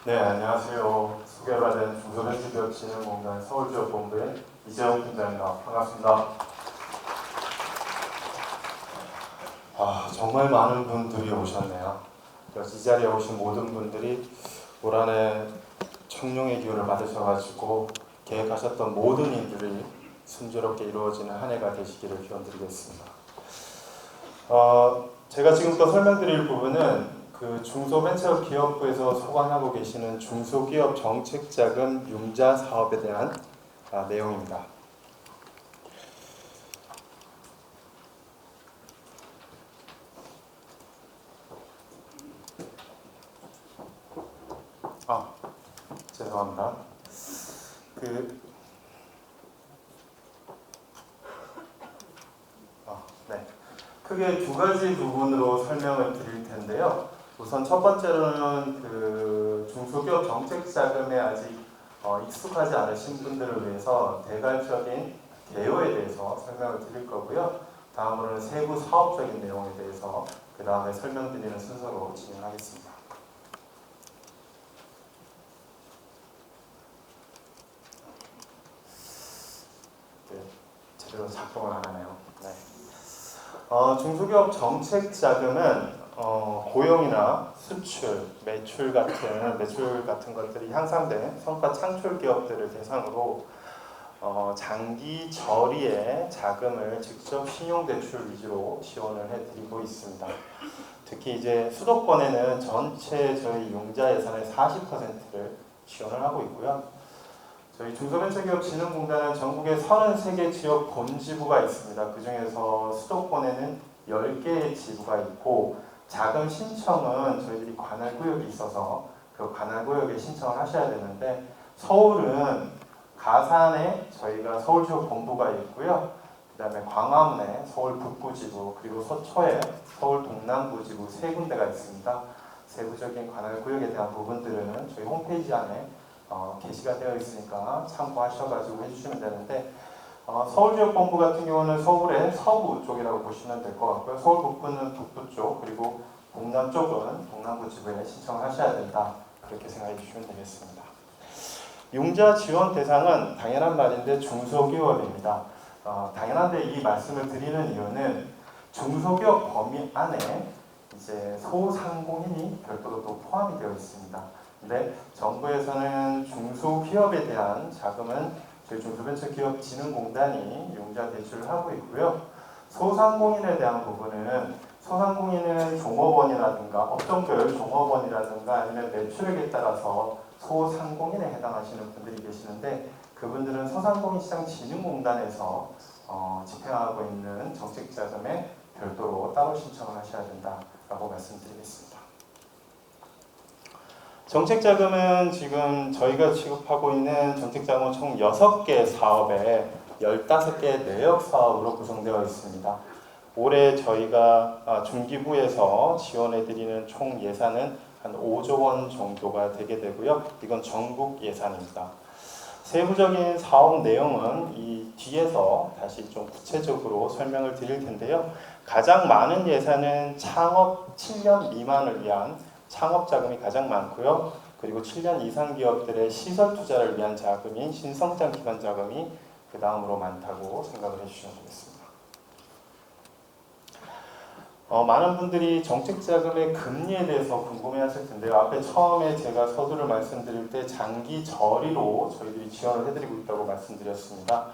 네, 안녕하세요. 소개를 받은 중소벤처기업진흥공단 서울지역본부의 이재용 팀장입니다. 반갑습니다. 정말 많은 분들이 오셨네요. 이 자리에 오신 모든 분들이 올 한해 청룡의 기운을 받으셔가지고 계획하셨던 모든 일들이 순조롭게 이루어지는 한 해가 되시기를 기원드리겠습니다. 제가 지금부터 설명드릴 부분은 그 중소벤처기업부에서 소관하고 계시는 중소기업 정책자금 융자 사업에 대한 내용입니다. 죄송합니다. 네. 크게 두 가지 부분으로 설명을 드릴 텐데요. 우선 첫 번째로는 그 중소기업 정책자금에 아직 익숙하지 않으신 분들을 위해서 대괄적인 개요에 대해서 설명을 드릴 거고요. 다음으로는 세부 사업적인 내용에 대해서 그 다음에 설명드리는 순서로 진행하겠습니다. 네, 제대로 작동을 안 하네요. 네. 중소기업 정책자금은 고용이나 수출, 매출 같은 것들이 향상된 성과 창출 기업들을 대상으로 장기 저리의 자금을 직접 신용대출 위주로 지원을 해드리고 있습니다. 특히 이제 수도권에는 전체 저희 융자 예산의 40%를 지원을 하고 있고요. 저희 중소벤처기업진흥공단은 전국에 33개 지역 본지부가 있습니다. 그 중에서 수도권에는 10개의 지부가 있고 자금 신청은 저희들이 관할구역이 있어서 그 관할구역에 신청을 하셔야 되는데 서울은 가산에 저희가 서울지역 본부가 있고요. 그 다음에 광화문에 서울 북부지부 그리고 서초에 서울 동남부지부 세 군데가 있습니다. 세부적인 관할구역에 대한 부분들은 저희 홈페이지 안에 게시가 되어 있으니까 참고하셔가지고 해주시면 되는데 서울지역본부 같은 경우는 서울의 서부 쪽이라고 보시면 될 것 같고요. 서울 북부는 북부 쪽 그리고 동남 쪽은 동남부 지부에 신청을 하셔야 된다. 그렇게 생각해 주시면 되겠습니다. 융자 지원 대상은 당연한 말인데 중소기업입니다. 당연한데 이 말씀을 드리는 이유는 중소기업 범위 안에 이제 소상공인이 별도로 또 포함이 되어 있습니다. 근데 정부에서는 중소기업에 대한 자금은 저희 중소벤처기업진흥공단이 융자 대출을 하고 있고요. 소상공인에 대한 부분은 소상공인은 종업원이라든가 업종별 종업원이라든가 아니면 매출액에 따라서 소상공인에 해당하시는 분들이 계시는데 그분들은 소상공인시장진흥공단에서 집행하고 있는 정책자금에 별도로 따로 신청을 하셔야 된다라고 말씀드리겠습니다. 정책자금은 지금 저희가 취급하고 있는 정책자금은 총 6개 사업에 15개 내역 사업으로 구성되어 있습니다. 올해 저희가 중기부에서 지원해드리는 총 예산은 한 5조 원 정도가 되게 되고요. 이건 전국 예산입니다. 세부적인 사업 내용은 이 뒤에서 다시 좀 구체적으로 설명을 드릴 텐데요. 가장 많은 예산은 창업 7년 미만을 위한 창업 자금이 가장 많고요. 그리고 7년 이상 기업들의 시설 투자를 위한 자금인 신성장 기반 자금이 그 다음으로 많다고 생각을 해주시면 되겠습니다. 많은 분들이 정책자금의 금리에 대해서 궁금해하실 텐데요. 앞에 처음에 제가 서두를 말씀드릴 때 장기 저리로 저희들이 지원을 해드리고 있다고 말씀드렸습니다.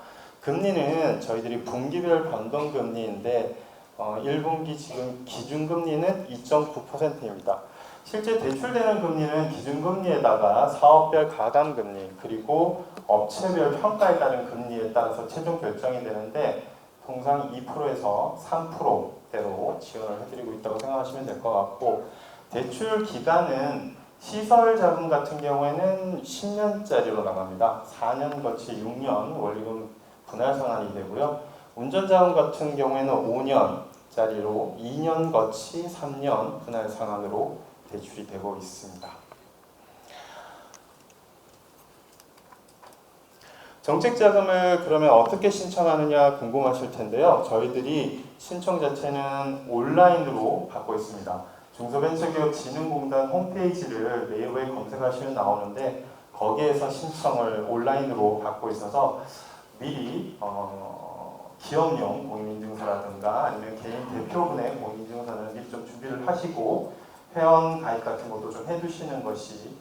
금리는 저희들이 분기별 변동금리인데 1분기 지금 기준금리는 2.9%입니다. 실제 대출되는 금리는 기준금리에다가 사업별 가담금리 그리고 업체별 평가에 따른 금리에 따라서 최종 결정이 되는데 통상 2%에서 3%대로 지원을 해드리고 있다고 생각하시면 될 것 같고 대출 기간은 시설 자금 같은 경우에는 10년짜리로 나갑니다. 4년 거치 6년 원리금 분할 상환이 되고요. 운전 자금 같은 경우에는 5년짜리로 2년 거치 3년 분할 상환으로 대출이 되고 있습니다. 정책자금을 그러면 어떻게 신청하느냐 궁금하실 텐데요. 저희들이 신청 자체는 온라인으로 받고 있습니다. 중소벤처기업진흥공단 홈페이지를 네이버에 검색하시면 나오는데 거기에서 신청을 온라인으로 받고 있어서 미리 기업용 공인인증서라든가 아니면 개인 대표분의 공인인증서는 미리 좀 준비를 하시고 회원 가입 같은 것도 좀 해두시는 것이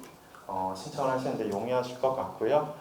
신청을 하시는데 용이하실 것 같고요.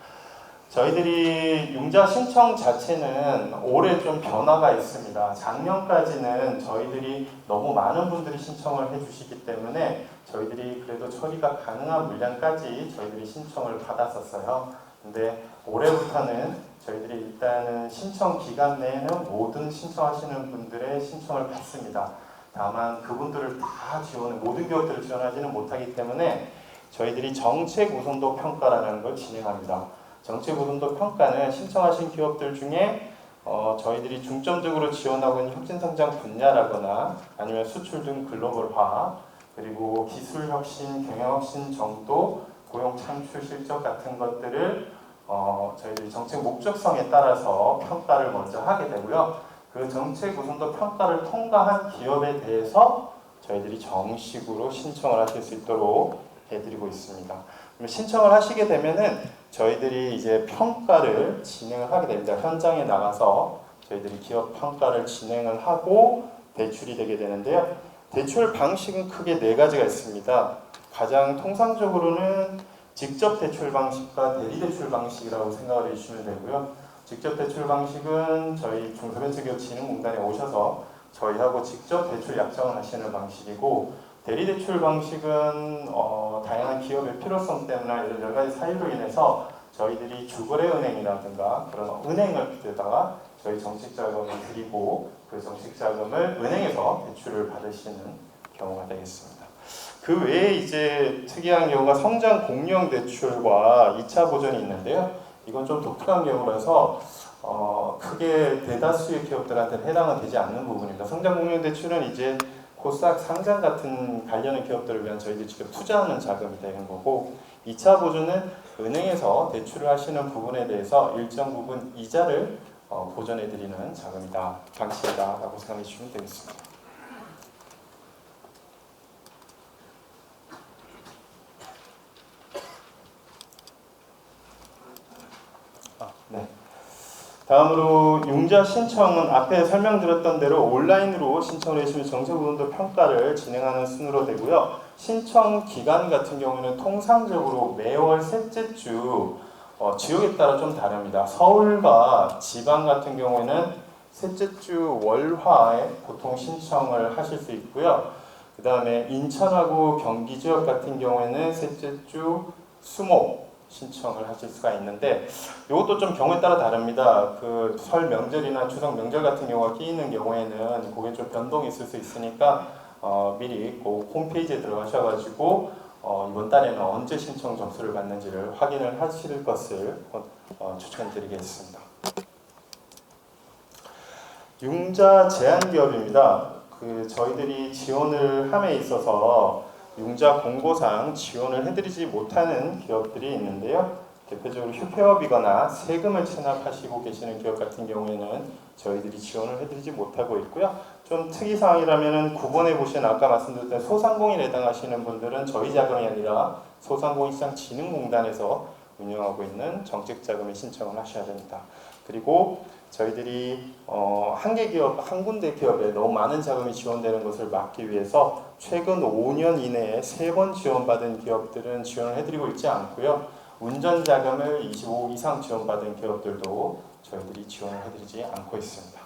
저희들이 융자 신청 자체는 올해 좀 변화가 있습니다. 작년까지는 저희들이 너무 많은 분들이 신청을 해주시기 때문에 저희들이 그래도 처리가 가능한 물량까지 저희들이 신청을 받았었어요. 근데 올해부터는 저희들이 일단은 신청 기간 내에는 모든 신청하시는 분들의 신청을 받습니다. 다만 그분들을 다 모든 기업들을 지원하지는 못하기 때문에 저희들이 정책 우선도 평가라는 걸 진행합니다. 정책 우선도 평가는 신청하신 기업들 중에 저희들이 중점적으로 지원하고 있는 혁신성장 분야라거나 아니면 수출 등 글로벌화 그리고 기술혁신, 경영혁신 정도, 고용 창출 실적 같은 것들을 저희들이 정책 목적성에 따라서 평가를 먼저 하게 되고요. 그 정책 우선도 평가를 통과한 기업에 대해서 저희들이 정식으로 신청을 하실 수 있도록 해드리고 있습니다. 신청을 하시게 되면은 저희들이 이제 평가를 진행을 하게 됩니다. 현장에 나가서 저희들이 기업 평가를 진행을 하고 대출이 되게 되는데요. 대출 방식은 크게 네 가지가 있습니다. 가장 통상적으로는 직접 대출 방식과 대리 대출 방식이라고 생각을 해주시면 되고요. 직접 대출 방식은 저희 중소벤처기업진흥공단에 오셔서 저희하고 직접 대출 약정을 하시는 방식이고 대리대출 방식은 다양한 기업의 필요성 때문에 이런 여러 가지 사유로 인해서 저희들이 주거래은행이라든가 그런 은행을 빌려다가 저희 정책자금을 드리고 그 정책자금을 은행에서 대출을 받으시는 경우가 되겠습니다. 그 외에 이제 특이한 경우가 성장 공유형 대출과 2차 보전이 있는데요. 이건 좀 독특한 경우라서 크게 대다수의 기업들한테는 해당은 되지 않는 부분입니다. 성장 공유형 대출은 이제 코스닥 상장 같은 관련한 기업들을 위한 저희들이 직접 투자하는 자금이 되는 거고 2차 보조는 은행에서 대출을 하시는 부분에 대해서 일정 부분 이자를 보전해드리는 자금이다, 방식이다 라고 생각해 주시면 되겠습니다. 네. 다음으로 융자 신청은 앞에 설명드렸던 대로 온라인으로 신청을 해주시면 정책우선도 평가를 진행하는 순으로 되고요. 신청 기간 같은 경우는 통상적으로 매월 셋째 주 지역에 따라 좀 다릅니다. 서울과 지방 같은 경우에는 셋째 주 월화에 보통 신청을 하실 수 있고요. 그 다음에 인천하고 경기 지역 같은 경우에는 셋째 주 수목 신청을 하실 수가 있는데 이것도 좀 경우에 따라 다릅니다. 그 설 명절이나 추석 명절 같은 경우가 끼이는 경우에는 그게 좀 변동이 있을 수 있으니까 미리 그 홈페이지에 들어가셔가지고 이번 달에는 언제 신청 접수를 받는지를 확인을 하실 것을 추천드리겠습니다. 융자 제한기업입니다. 저희들이 지원을 함에 있어서 융자 공고상 지원을 해드리지 못하는 기업들이 있는데요. 대표적으로 휴폐업이거나 세금을 체납하시고 계시는 기업 같은 경우에는 저희들이 지원을 해드리지 못하고 있고요. 좀 특이사항이라면 9번에 보시면 아까 말씀드렸던 소상공인에 해당하시는 분들은 저희 자금이 아니라 소상공인시장진흥공단에서 운영하고 있는 정책자금에 신청을 하셔야 됩니다. 그리고 저희들이 한 군데 기업에 너무 많은 자금이 지원되는 것을 막기 위해서 최근 5년 이내에 3번 지원받은 기업들은 지원을 해드리고 있지 않고요. 운전자금을 25억 이상 지원받은 기업들도 저희들이 지원을 해드리지 않고 있습니다.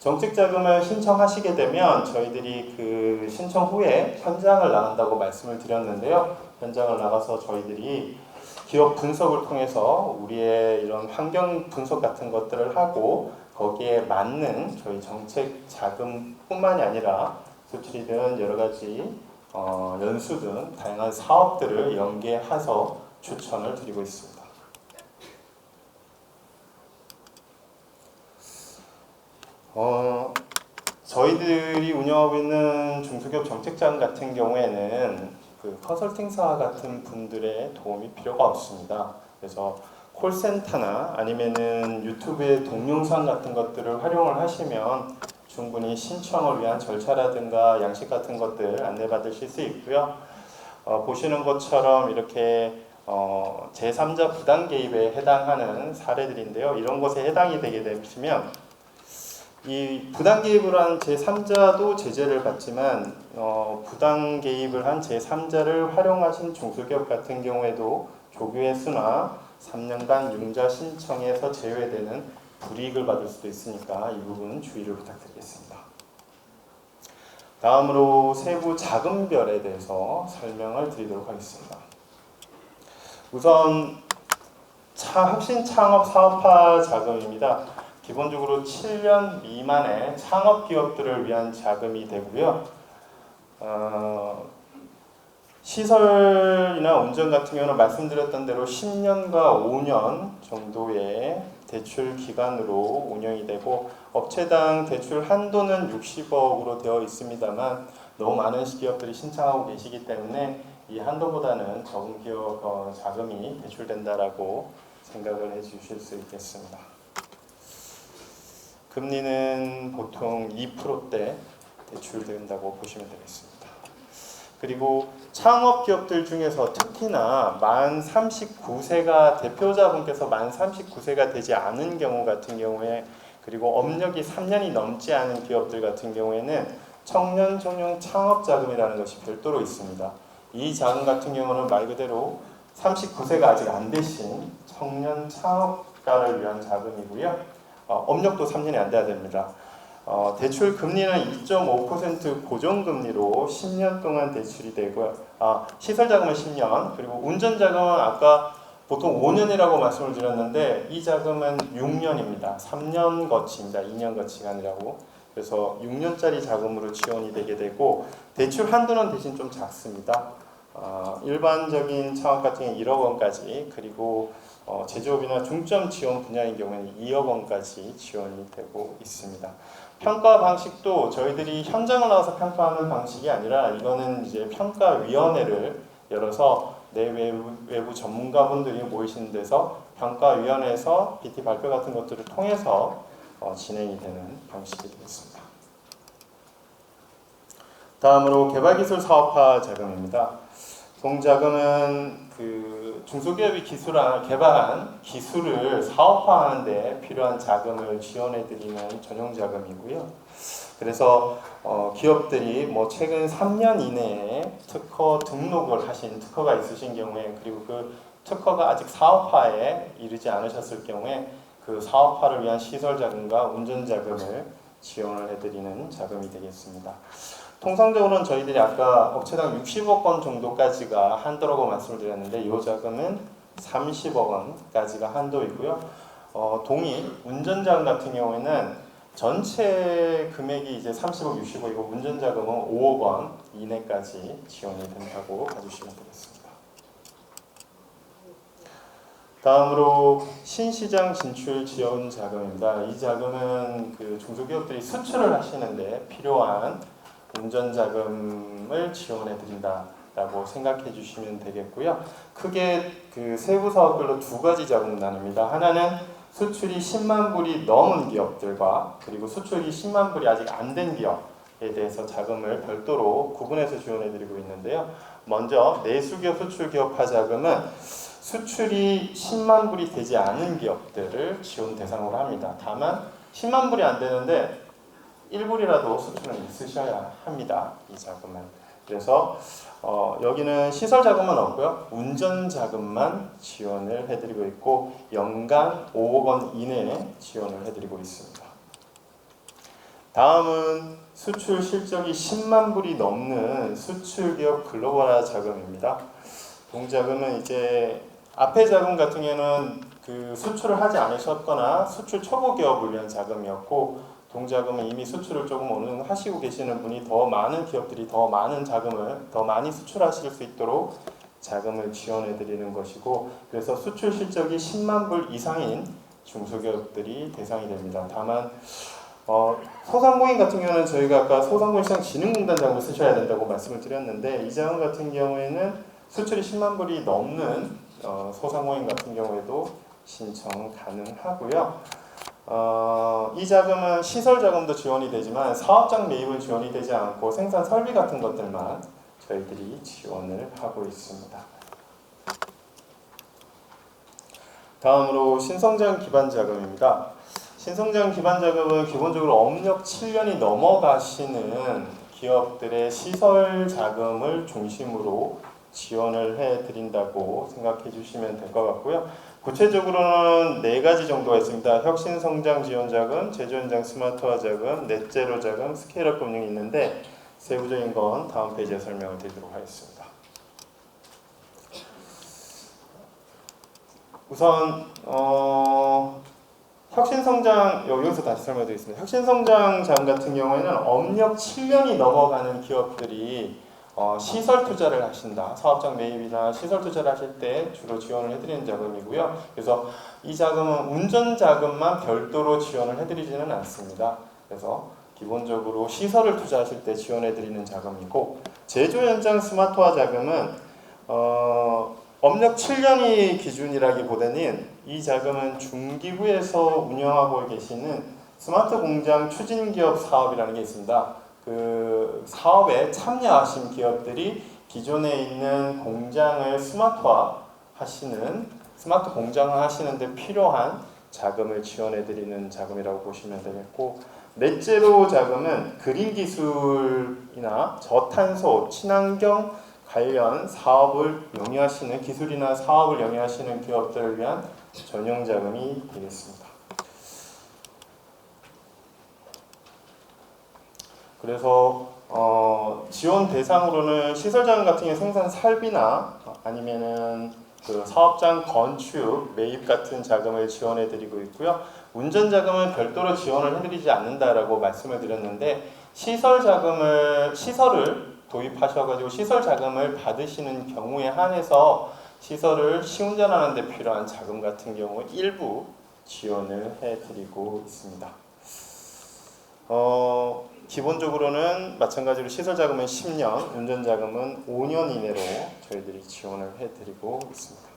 정책자금을 신청하시게 되면 저희들이 그 신청 후에 현장을 나간다고 말씀을 드렸는데요. 현장을 나가서 저희들이 기업 분석을 통해서 우리의 이런 환경 분석 같은 것들을 하고 거기에 맞는 저희 정책 자금뿐만이 아니라 수출이든 여러 가지 연수 등 다양한 사업들을 연계해서 추천을 드리고 있습니다. 저희들이 운영하고 있는 중소기업 정책자금 같은 경우에는 그 컨설팅사 같은 분들의 도움이 필요가 없습니다. 그래서 콜센터나 아니면은 유튜브의 동영상 같은 것들을 활용을 하시면 충분히 신청을 위한 절차라든가 양식 같은 것들 안내받으실 수 있고요. 보시는 것처럼 이렇게 제3자 부당 개입에 해당하는 사례들인데요. 이런 것에 해당이 되게 되시면 이 부당 개입을 한 제3자도 제재를 받지만 부당 개입을 한 제3자를 활용하신 중소기업 같은 경우에도 조교의 수나 3년간 융자 신청에서 제외되는 불이익을 받을 수도 있으니까 이 부분 주의를 부탁드리겠습니다. 다음으로 세부 자금별에 대해서 설명을 드리도록 하겠습니다. 우선 혁신 창업 사업화 자금입니다. 기본적으로 7년 미만의 창업 기업들을 위한 자금이 되고요. 시설이나 운전 같은 경우는 말씀드렸던 대로 10년과 5년 정도의 대출 기간으로 운영이 되고 업체당 대출 한도는 60억으로 되어 있습니다만 너무 많은 기업들이 신청하고 계시기 때문에 이 한도보다는 적은 기업 자금이 대출된다라고 생각을 해주실 수 있겠습니다. 금리는 보통 2%대 대출된다고 보시면 되겠습니다. 그리고 창업 기업들 중에서 특히나 만 39세가 대표자분께서 만 39세가 되지 않은 경우 같은 경우에 그리고 업력이 3년이 넘지 않은 기업들 같은 경우에는 청년 전용 창업 자금이라는 것이 별도로 있습니다. 이 자금 같은 경우는 말 그대로 39세가 아직 안 되신 청년 창업가를 위한 자금이고요. 업력도 3년이 안 돼야 됩니다. 대출 금리는 2.5% 고정금리로 10년 동안 대출이 되고요. 시설 자금은 10년, 그리고 운전 자금은 아까 보통 5년이라고 말씀을 드렸는데 이 자금은 6년입니다. 3년 거치입니다. 2년 거치가 아니라고. 그래서 6년짜리 자금으로 지원이 되게 되고 대출 한도는 대신 좀 작습니다. 일반적인 창업 같은 경우는 1억 원까지 그리고 제조업이나 중점 지원 분야인 경우에는 2억 원까지 지원이 되고 있습니다. 평가 방식도 저희들이 현장을 나와서 평가하는 방식이 아니라 이거는 이제 평가위원회를 열어서 외부 전문가분들이 모이신 데서 평가위원회에서 PT 발표 같은 것들을 통해서 진행이 되는 방식이 되겠습니다. 다음으로 개발기술 사업화 자금입니다. 동자금은 중소기업이 개발한 기술을 사업화하는 데 필요한 자금을 지원해드리는 전용 자금이고요. 그래서 기업들이 최근 3년 이내에 특허 등록을 하신 특허가 있으신 경우에 그리고 그 특허가 아직 사업화에 이르지 않으셨을 경우에 그 사업화를 위한 시설 자금과 운전 자금을 지원을 해드리는 자금이 되겠습니다. 통상적으로는 저희들이 아까 업체당 60억 원 정도까지가 한도라고 말씀을 드렸는데 이 자금은 30억 원까지가 한도이고요. 동일 운전자금 같은 경우에는 전체 금액이 이제 30억, 60억이고 운전자금은 5억 원 이내까지 지원이 된다고 봐주시면 되겠습니다. 다음으로 신시장 진출 지원 자금입니다. 이 자금은 중소기업들이 수출을 하시는데 필요한 운전 자금을 지원해 드린다라고 생각해 주시면 되겠고요. 크게 세부 사업별로 두 가지 자금을 나눕니다. 하나는 수출이 10만 불이 넘은 기업들과 그리고 수출이 10만 불이 아직 안 된 기업에 대해서 자금을 별도로 구분해서 지원해 드리고 있는데요. 먼저 내수기업 수출기업화 자금은 수출이 10만 불이 되지 않은 기업들을 지원 대상으로 합니다. 다만 10만 불이 안 되는데 1불이라도 수출은 있으셔야 합니다. 이 자금은. 그래서 여기는 시설 자금은 없고요. 운전 자금만 지원을 해드리고 있고 연간 5억 원 이내에 지원을 해드리고 있습니다. 다음은 수출 실적이 10만 불이 넘는 수출기업 글로벌화 자금입니다. 동자금은 이제 앞에 자금 같은 경우는 수출을 하지 않으셨거나 수출 초보 기업을 위한 자금이었고 동자금은 이미 수출을 조금 어느 정도 하시고 계시는 분이 더 많은 기업들이 더 많은 자금을 더 많이 수출하실 수 있도록 자금을 지원해 드리는 것이고 그래서 수출 실적이 10만 불 이상인 중소기업들이 대상이 됩니다. 다만 소상공인 같은 경우는 저희가 아까 소상공인시장진흥공단 자금을 쓰셔야 된다고 말씀을 드렸는데 이 자금 같은 경우에는 수출이 10만 불이 넘는 소상공인 같은 경우에도 신청 가능하고요. 이 자금은 시설 자금도 지원이 되지만 사업장 매입은 지원이 되지 않고 생산 설비 같은 것들만 저희들이 지원을 하고 있습니다. 다음으로 신성장 기반 자금입니다. 신성장 기반 자금은 기본적으로 업력 7년이 넘어가시는 기업들의 시설 자금을 중심으로 지원을 해드린다고 생각해 주시면 될 것 같고요. 구체적으로는 4가지 정도가 있습니다. 혁신성장 지원자금, 제조현장 스마트화 자금, 넷제로 자금, 스케일업 금융이 있는데 세부적인 건 다음 페이지에 설명을 드리도록 하겠습니다. 우선 혁신성장, 여기서 다시 설명드리겠습니다. 혁신성장 자금 같은 경우에는 업력 7년이 넘어가는 기업들이 시설 투자를 하신다. 사업장 매입이나 시설 투자를 하실 때 주로 지원을 해드리는 자금이고요. 그래서 이 자금은 운전 자금만 별도로 지원을 해드리지는 않습니다. 그래서 기본적으로 시설을 투자하실 때 지원해드리는 자금이고, 제조 현장 스마트화 자금은 업력 7년이 기준이라기보다는 이 자금은 중기부에서 운영하고 계시는 스마트 공장 추진기업 사업이라는 게 있습니다. 그 사업에 참여하신 기업들이 기존에 있는 공장을 스마트화 하시는, 스마트 공장을 하시는데 필요한 자금을 지원해 드리는 자금이라고 보시면 되겠고, 넷제로 자금은 그린 기술이나 저탄소, 친환경 관련 사업을 영위하시는, 기술이나 사업을 영위하시는 기업들을 위한 전용 자금이 되겠습니다. 그래서 지원 대상으로는 시설자금 같은 경우 생산 설비나 아니면은 그 사업장 건축, 매입 같은 자금을 지원해 드리고 있고요. 운전 자금은 별도로 지원을 해드리지 않는다라고 말씀을 드렸는데, 시설을 도입하셔가지고 시설 자금을 받으시는 경우에 한해서 시설을 시운전하는 데 필요한 자금 같은 경우 일부 지원을 해드리고 있습니다. 기본적으로는 마찬가지로 시설 자금은 10년, 운전 자금은 5년 이내로 저희들이 지원을 해드리고 있습니다.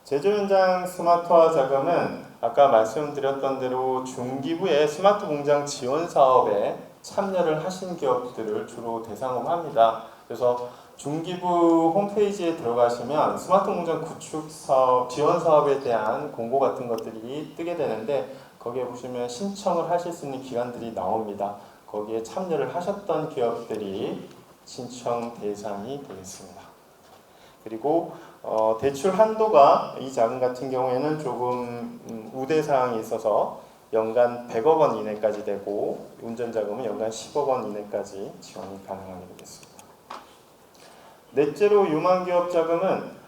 제조 현장 스마트화 자금은 아까 말씀드렸던 대로 중기부의 스마트 공장 지원 사업에 참여를 하신 기업들을 주로 대상으로 합니다. 그래서 중기부 홈페이지에 들어가시면 스마트 공장 구축 사업, 지원 사업에 대한 공고 같은 것들이 뜨게 되는데, 거기에 보시면 신청을 하실 수 있는 기관들이 나옵니다. 거기에 참여를 하셨던 기업들이 신청 대상이 되겠습니다. 그리고 대출 한도가 이 자금 같은 경우에는 조금 우대사항이 있어서 연간 100억 원 이내까지 되고, 운전자금은 연간 10억 원 이내까지 지원이 가능하게 되겠습니다. 넷제로 유망기업 자금은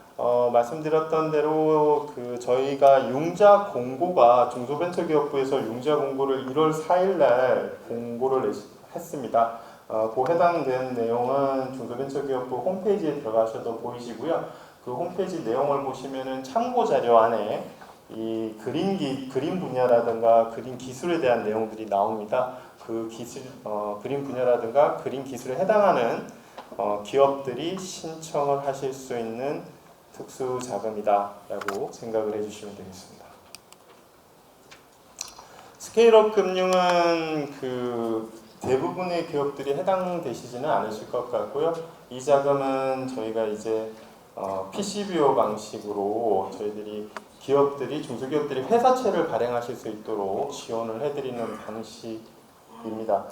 말씀드렸던 대로 저희가 융자 공고가 중소벤처기업부에서 융자 공고를 1월 4일 날 공고를 했습니다. 그 해당된 내용은 중소벤처기업부 홈페이지에 들어가셔도 보이시고요. 그 홈페이지 내용을 보시면은 참고 자료 안에 이 그림 분야라든가 그림 기술에 대한 내용들이 나옵니다. 그 그림 분야라든가 그림 기술에 해당하는 기업들이 신청을 하실 수 있는 특수 자금이다라고 생각을 해주시면 되겠습니다. 스케일업 금융은 대부분의 기업들이 해당되시지는 않으실 것 같고요. 이 자금은 저희가 이제 PCBO 방식으로 저희들이 중소기업들이 회사채를 발행하실 수 있도록 지원을 해드리는 방식입니다.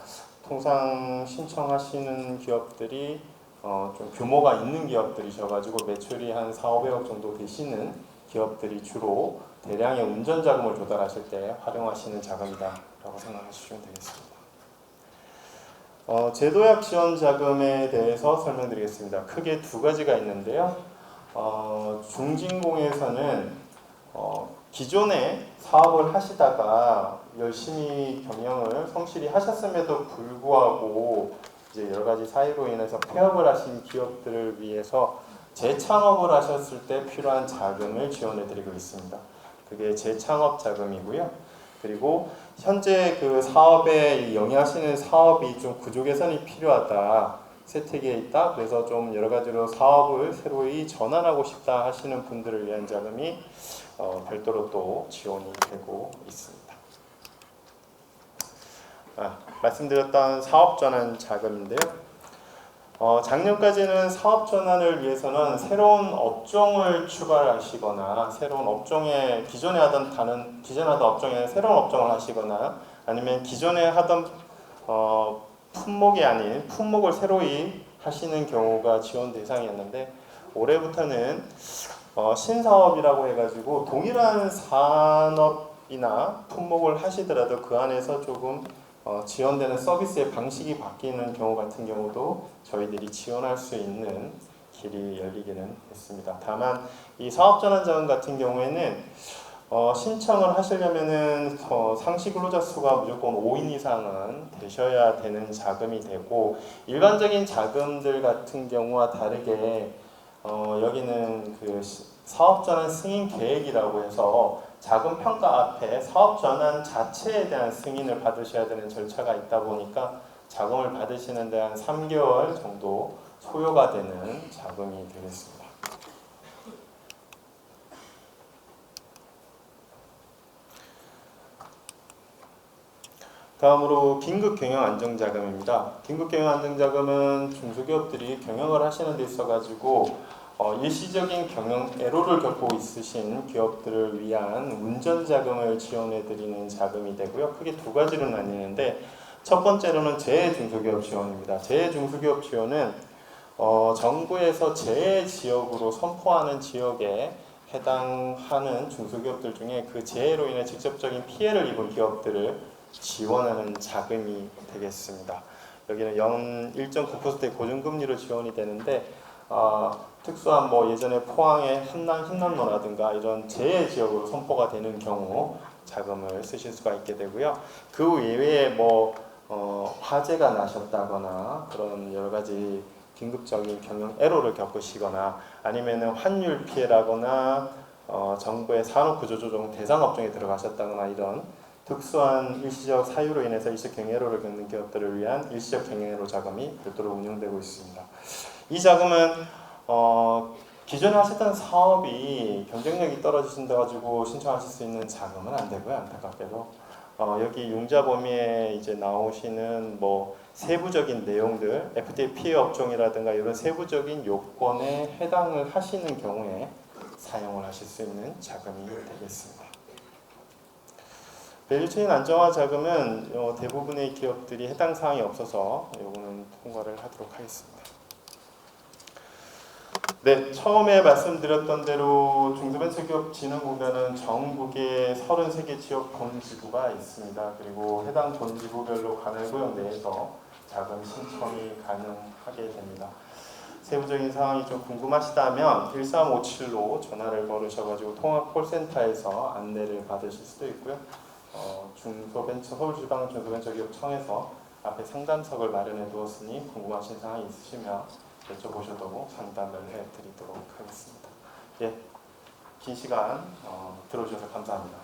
통상 신청하시는 기업들이 좀 규모가 있는 기업들이셔가지고 매출이 한 4, 500억 정도 되시는 기업들이 주로 대량의 운전 자금을 조달하실 때 활용하시는 자금이다라고 생각하시면 되겠습니다. 제도약 지원 자금에 대해서 설명드리겠습니다. 크게 2가지가 있는데요. 중진공에서는 기존에 사업을 하시다가 열심히 경영을 성실히 하셨음에도 불구하고 이제 여러 가지 사유로 인해서 폐업을 하신 기업들을 위해서 재창업을 하셨을 때 필요한 자금을 지원해 드리고 있습니다. 그게 재창업 자금이고요. 그리고 현재 그 사업에 영위하시는 사업이 좀 구조 개선이 필요하다, 세태기에 있다, 그래서 좀 여러 가지로 사업을 새로이 전환하고 싶다 하시는 분들을 위한 자금이 별도로 또 지원이 되고 있습니다. 말씀드렸던 사업전환 자금인데요. 작년까지는 사업전환을 위해서는 새로운 업종을 출발하시거나 새로운 업종에 기존에 하던 업종에 새로운 업종을 하시거나 아니면 기존에 하던 품목이 아닌 품목을 새로이 하시는 경우가 지원 대상이었는데 올해부터는 신사업이라고 해가지고 동일한 산업이나 품목을 하시더라도 그 안에서 조금 지원되는 서비스의 방식이 바뀌는 경우 같은 경우도 저희들이 지원할 수 있는 길이 열리기는 했습니다. 다만 이 사업전환자금 같은 경우에는 신청을 하시려면은 상시 근로자 수가 무조건 5인 이상은 되셔야 되는 자금이 되고 일반적인 자금들 같은 경우와 다르게 여기는 그 사업전환 승인 계획이라고 해서 자금 평가 앞에 사업전환 자체에 대한 승인을 받으셔야 되는 절차가 있다 보니까 자금을 받으시는 데 한 3개월 정도 소요가 되는 자금이 되겠습니다. 다음으로 긴급경영안정자금입니다. 긴급경영안정자금은 중소기업들이 경영을 하시는 데 있어가지고 일시적인 경영 애로를 겪고 있으신 기업들을 위한 운전자금을 지원해드리는 자금이 되고요. 크게 두 가지로 나뉘는데 첫 번째로는 재해중소기업 지원입니다. 재해중소기업 지원은 정부에서 재해지역으로 선포하는 지역에 해당하는 중소기업들 중에 그 재해로 인해 직접적인 피해를 입은 기업들을 지원하는 자금이 되겠습니다. 여기는 연 1.9%의 고정금리로 지원이 되는데 특수한 예전에 포항의 흰남노라든가 이런 재해 지역으로 선포가 되는 경우 자금을 쓰실 수가 있게 되고요. 그 이외에 화재가 나셨다거나 그런 여러 가지 긴급적인 경영 애로를 겪으시거나 아니면은 환율 피해라거나 정부의 산업구조조정 대상 업종에 들어가셨다거나 이런 특수한 일시적 사유로 인해서 일시적 경영애로를 겪는 기업들을 위한 일시적 경영애로 자금이 별도로 운영되고 있습니다. 이 자금은 기존에 하셨던 사업이 경쟁력이 떨어지신다 가지고 신청하실 수 있는 자금은 안 되고요. 안타깝게도 여기 융자 범위에 이제 나오시는 세부적인 내용들, FTA 피해 업종이라든가 이런 세부적인 요건에 해당을 하시는 경우에 사용을 하실 수 있는 자금이 되겠습니다. 밸류체인 안정화 자금은 대부분의 기업들이 해당 사항이 없어서 이거는 통과를 하도록 하겠습니다. 네, 처음에 말씀드렸던 대로 중소벤처기업진흥공단은 전국에 33개 지역 본지부가 있습니다. 그리고 해당 본지부별로 관할구역 내에서 자금 신청이 가능하게 됩니다. 세부적인 사항이 좀 궁금하시다면 1357로 전화를 걸으셔가지고 통합 콜센터에서 안내를 받으실 수도 있고요. 서울지방중소벤처기업청에서 앞에 상담석을 마련해 두었으니 궁금하신 사항이 있으시면 여쭤보셔도 상담을 해드리도록 하겠습니다. 예, 긴 시간 들어주셔서 감사합니다.